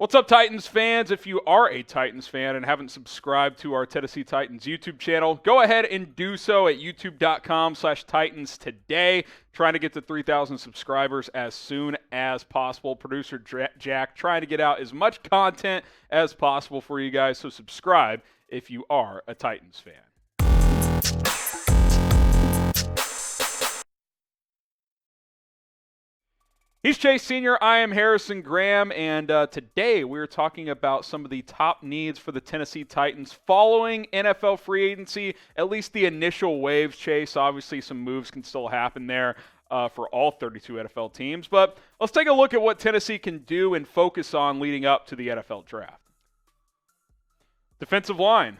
What's up, Titans fans? If you are a Titans fan and haven't subscribed to our Tennessee Titans YouTube channel, go ahead and do so at youtube.com/Titans today. Trying to get to 3,000 subscribers as soon as possible. Producer Jack trying to get out as much content as possible for you guys, so subscribe if you are a Titans fan. He's Chase Sr., I am Harrison Graham, and today we're talking about some of the top needs for the Tennessee Titans following NFL free agency, at least the initial waves, Chase. Obviously, some moves can still happen there for all 32 NFL teams, but let's take a look at what Tennessee can do and focus on leading up to the NFL draft. Defensive line.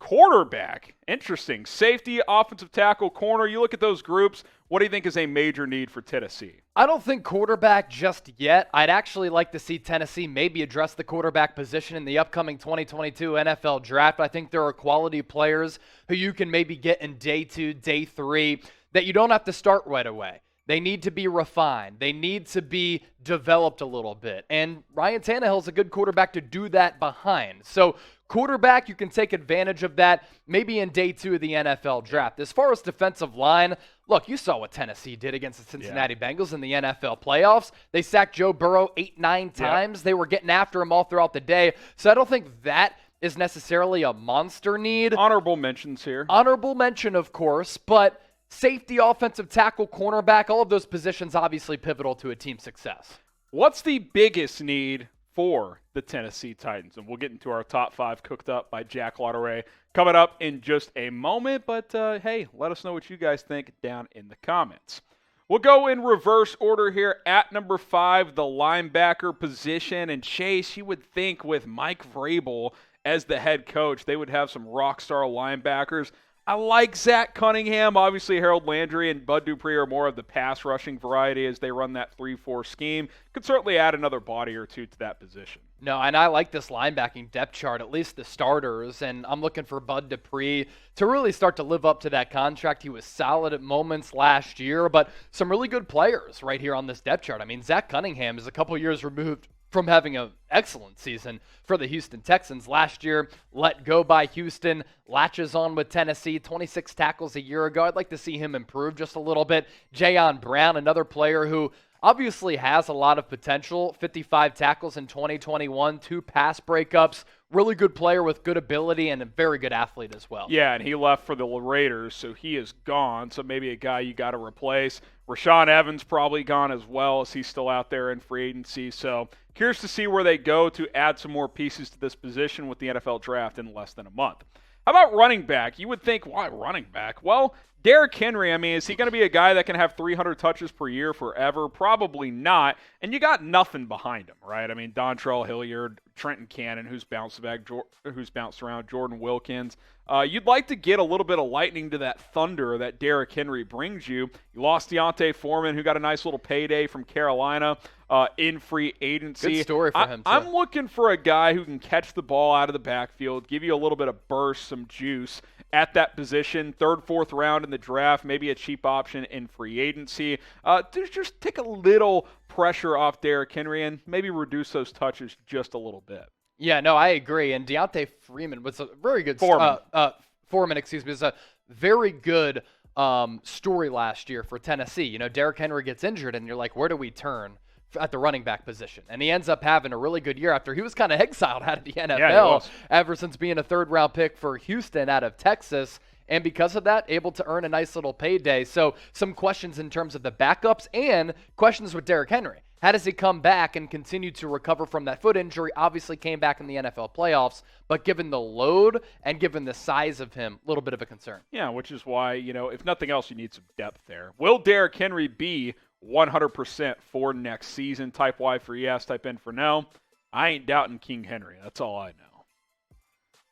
Quarterback. Interesting. Safety, offensive tackle, corner. You look at those groups. What do you think is a major need for Tennessee? I don't think quarterback just yet. I'd actually like to see Tennessee maybe address the quarterback position in the upcoming 2022 NFL draft. I think there are quality players who you can maybe get in day 2, day 3 that you don't have to start right away. They need to be refined. They need to be developed a little bit. And Ryan Tannehill's a good quarterback to do that behind. So quarterback, you can take advantage of that maybe in day 2 of the NFL draft. As far as defensive line, look, you saw what Tennessee did against the Cincinnati Bengals in the NFL playoffs. They sacked Joe Burrow 8-9 times. They were getting after him all throughout the day. So I don't think that is necessarily a monster need. Honorable mentions here. Honorable mention, of course, but safety, offensive tackle, cornerback, all of those positions obviously pivotal to a team's success. What's the biggest need for the Tennessee Titans? And we'll get into our top 5 cooked up by Jack Lauderay coming up in just a moment. But, hey, let us know what you guys think down in the comments. We'll go in reverse order here. At number 5, the linebacker position. And Chase, you would think with Mike Vrabel as the head coach, they would have some rock star linebackers. I like Zach Cunningham. Obviously, Harold Landry and Bud Dupree are more of the pass-rushing variety as they run that 3-4 scheme. Could certainly add another body or two to that position. No, and I like this linebacking depth chart, at least the starters, and I'm looking for Bud Dupree to really start to live up to that contract. He was solid at moments last year, but some really good players right here on this depth chart. I mean, Zach Cunningham is a couple years removed from having an excellent season for the Houston Texans. Last year, let go by Houston, latches on with Tennessee, 26 tackles a year ago. I'd like to see him improve just a little bit. Jayon Brown, another player who obviously has a lot of potential, 55 tackles in 2021, 2 pass breakups, really good player with good ability and a very good athlete as well. Yeah, and he left for the Raiders, so he is gone, so maybe a guy you got to replace. Rashaan Evans probably gone as well, as he's still out there in free agency, so curious to see where they go to add some more pieces to this position with the NFL draft in less than a month. How about running back? You would think, why running back? Well, Derrick Henry, I mean, is he going to be a guy that can have 300 touches per year forever? Probably not. And you got nothing behind him, right? I mean, Dontrell Hilliard, Trenton Cannon, who's bounced around, Jordan Wilkins. You'd like to get a little bit of lightning to that thunder that Derrick Henry brings you. You lost Deontay Foreman, who got a nice little payday from Carolina in free agency. Good story for him, too. I'm looking for a guy who can catch the ball out of the backfield, give you a little bit of burst, some juice at that position, 3rd, 4th round in the draft, maybe a cheap option in free agency. Just take a little pressure off Derrick Henry and maybe reduce those touches just a little bit. Yeah, no, I agree. And Deontay Foreman was a very good Foreman, was a very good story last year for Tennessee. You know, Derrick Henry gets injured, and you're like, where do we turn at the running back position? And he ends up having a really good year after he was kind of exiled out of the NFL ever since being a 3rd-round pick for Houston out of Texas. And because of that, able to earn a nice little payday. So some questions in terms of the backups and questions with Derrick Henry. How does he come back and continue to recover from that foot injury? Obviously came back in the NFL playoffs, but given the load and given the size of him, a little bit of a concern. Yeah, which is why, you know, if nothing else, you need some depth there. Will Derrick Henry be 100% for next season? Type Y for yes, type N for no. I ain't doubting King Henry. That's all I know.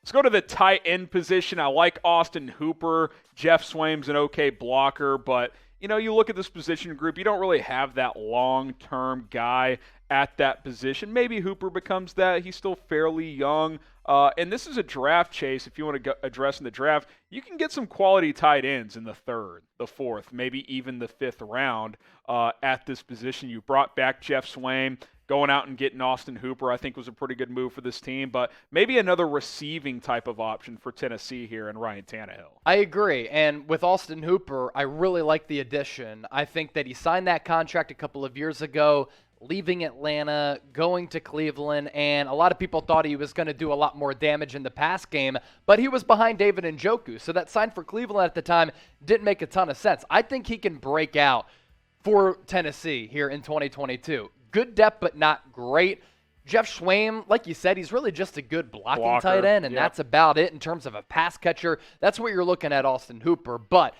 Let's go to the tight end position. I like Austin Hooper. Jeff Swaim's an okay blocker, but you know, you look at this position group, you don't really have that long-term guy at that position. Maybe Hooper becomes that. He's still fairly young. And this is a draft chase. If you want to address in the draft, you can get some quality tight ends in the 3rd, the 4th, maybe even the 5th round at this position. You brought back Jeff Swaim. going out and getting Austin Hooper, I think, was a pretty good move for this team. But maybe another receiving type of option for Tennessee here in Ryan Tannehill. I agree. And with Austin Hooper, I really like the addition. I think that he signed that contract a couple of years ago, leaving Atlanta, going to Cleveland, and a lot of people thought he was going to do a lot more damage in the pass game, but he was behind David Njoku. So that sign for Cleveland at the time didn't make a ton of sense. I think he can break out for Tennessee here in 2022. Good depth, but not great. Jeff Schwaim, like you said, he's really just a good blocking tight end, and that's about it in terms of a pass catcher. That's what you're looking at Austin Hooper. But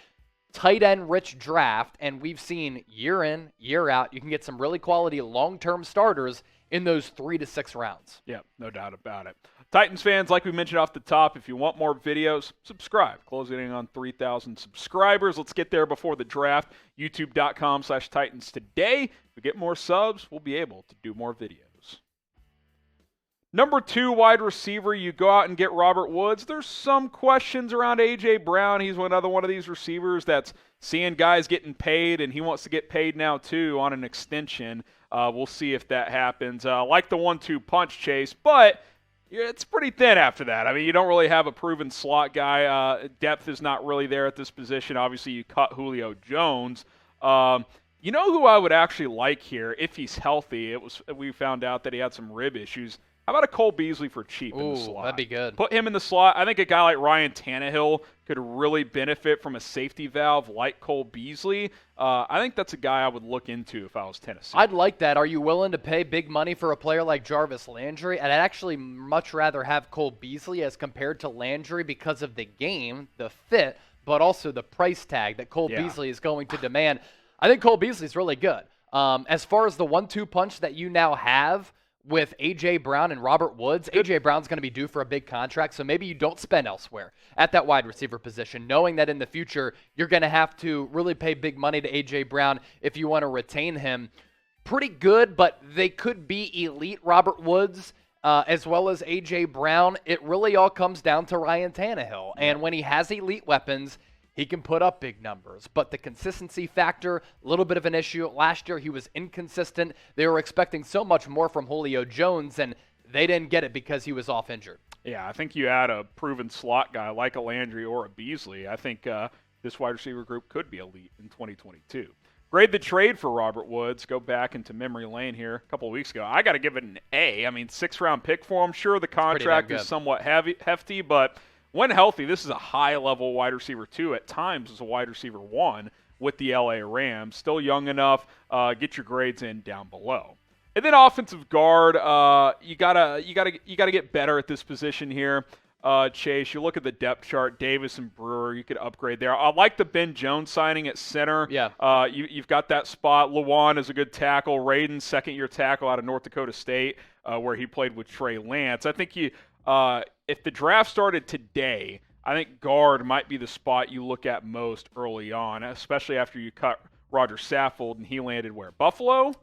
tight end rich draft, and we've seen year in, year out, you can get some really quality long-term starters in those 3 to 6 rounds. Yeah, no doubt about it. Titans fans, like we mentioned off the top, if you want more videos, subscribe. Closing in on 3,000 subscribers. Let's get there before the draft. YouTube.com/Titans today. If we get more subs, we'll be able to do more videos. Number 2 wide receiver, you go out and get Robert Woods. There's some questions around A.J. Brown. He's another one of these receivers that's seeing guys getting paid, and he wants to get paid now too on an extension. We'll see if that happens. Like the 1-2 punch, Chase, but it's pretty thin after that. I mean, you don't really have a proven slot guy. Depth is not really there at this position. Obviously, you cut Julio Jones. You know who I would actually like here if he's healthy? We found out that he had some rib issues. How about a Cole Beasley for cheap in the slot? That'd be good. Put him in the slot. I think a guy like Ryan Tannehill could really benefit from a safety valve like Cole Beasley. I think that's a guy I would look into if I was Tennessee. I'd like that. Are you willing to pay big money for a player like Jarvis Landry? I'd actually much rather have Cole Beasley as compared to Landry because of the game, the fit, but also the price tag that Cole Beasley is going to demand. I think Cole Beasley's really good. As far as the 1-2 punch that you now have with A.J. Brown and Robert Woods, A.J. Brown's going to be due for a big contract, so maybe you don't spend elsewhere at that wide receiver position, knowing that in the future you're going to have to really pay big money to A.J. Brown if you want to retain him. Pretty good, but they could be elite Robert Woods as well as A.J. Brown. It really all comes down to Ryan Tannehill, and when he has elite weapons, he can put up big numbers, but the consistency factor, a little bit of an issue. Last year, he was inconsistent. They were expecting so much more from Julio Jones, and they didn't get it because he was off injured. Yeah, I think you add a proven slot guy like a Landry or a Beasley. I think this wide receiver group could be elite in 2022. Grade the trade for Robert Woods. Go back into memory lane here a couple of weeks ago. I got to give it an A. I mean, 6th-round pick for him. Sure, the contract is somewhat hefty, but when healthy, this is a high-level wide receiver 2. At times, is a wide receiver 1 with the LA Rams. Still young enough. Get your grades in down below. And then offensive guard, you gotta get better at this position here. Chase, you look at the depth chart, Davis and Brewer, you could upgrade there. I like the Ben Jones signing at center. Yeah. You've got that spot. Lewan is a good tackle. Raiden, second-year tackle out of North Dakota State, where he played with Trey Lance. I think if the draft started today, I think guard might be the spot you look at most early on, especially after you cut Roger Saffold and he landed where? Buffalo?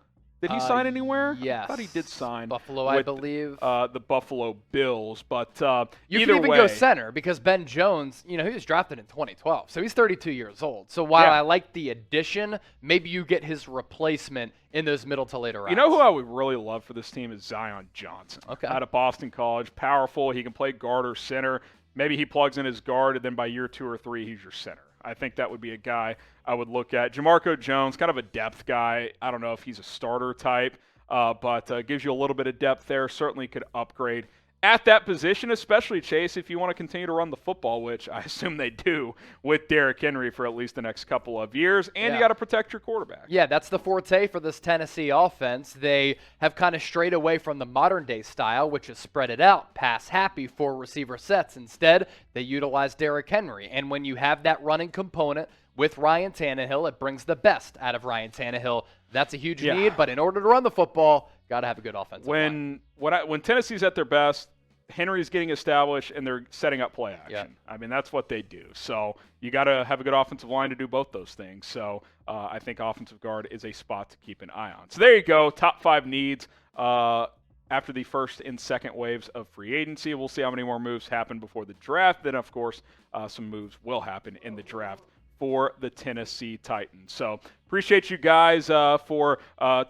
Did he sign anywhere? Yes. I thought he did sign. Buffalo, I believe. The Buffalo Bills. But you either can even way, go center because Ben Jones, he was drafted in 2012. So he's 32 years old. So while I like the addition, maybe you get his replacement in those middle to later rounds. You know who I would really love for this team is Zion Johnson. Okay. Out of Boston College. Powerful. He can play guard or center. Maybe he plugs in his guard, and then by year 2 or 3, he's your center. I think that would be a guy I would look at. Jamarco Jones, kind of a depth guy. I don't know if he's a starter type. But gives you a little bit of depth there. Certainly could upgrade at that position, especially, Chase, if you want to continue to run the football, which I assume they do with Derrick Henry for at least the next couple of years. And you got to protect your quarterback. Yeah, that's the forte for this Tennessee offense. They have kind of strayed away from the modern-day style, which is spread it out, pass-happy for receiver sets. Instead, they utilize Derrick Henry. And when you have that running component with Ryan Tannehill, it brings the best out of Ryan Tannehill. That's a huge need, but in order to run the football, got to have a good offensive line. When Tennessee's at their best, Henry's getting established and they're setting up play action. Yeah. I mean, that's what they do. So you got to have a good offensive line to do both those things. So I think offensive guard is a spot to keep an eye on. So there you go, top 5 needs after the first and second waves of free agency. We'll see how many more moves happen before the draft. Then, of course, some moves will happen in the draft for the Tennessee Titans. So appreciate you guys for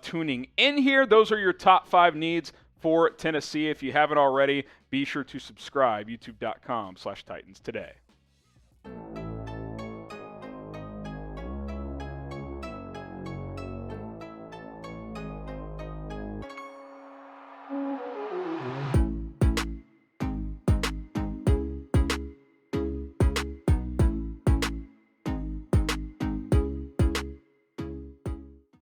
tuning in here. Those are your top 5 needs for Tennessee. If you haven't already, be sure to subscribe, youtube.com/Titans today.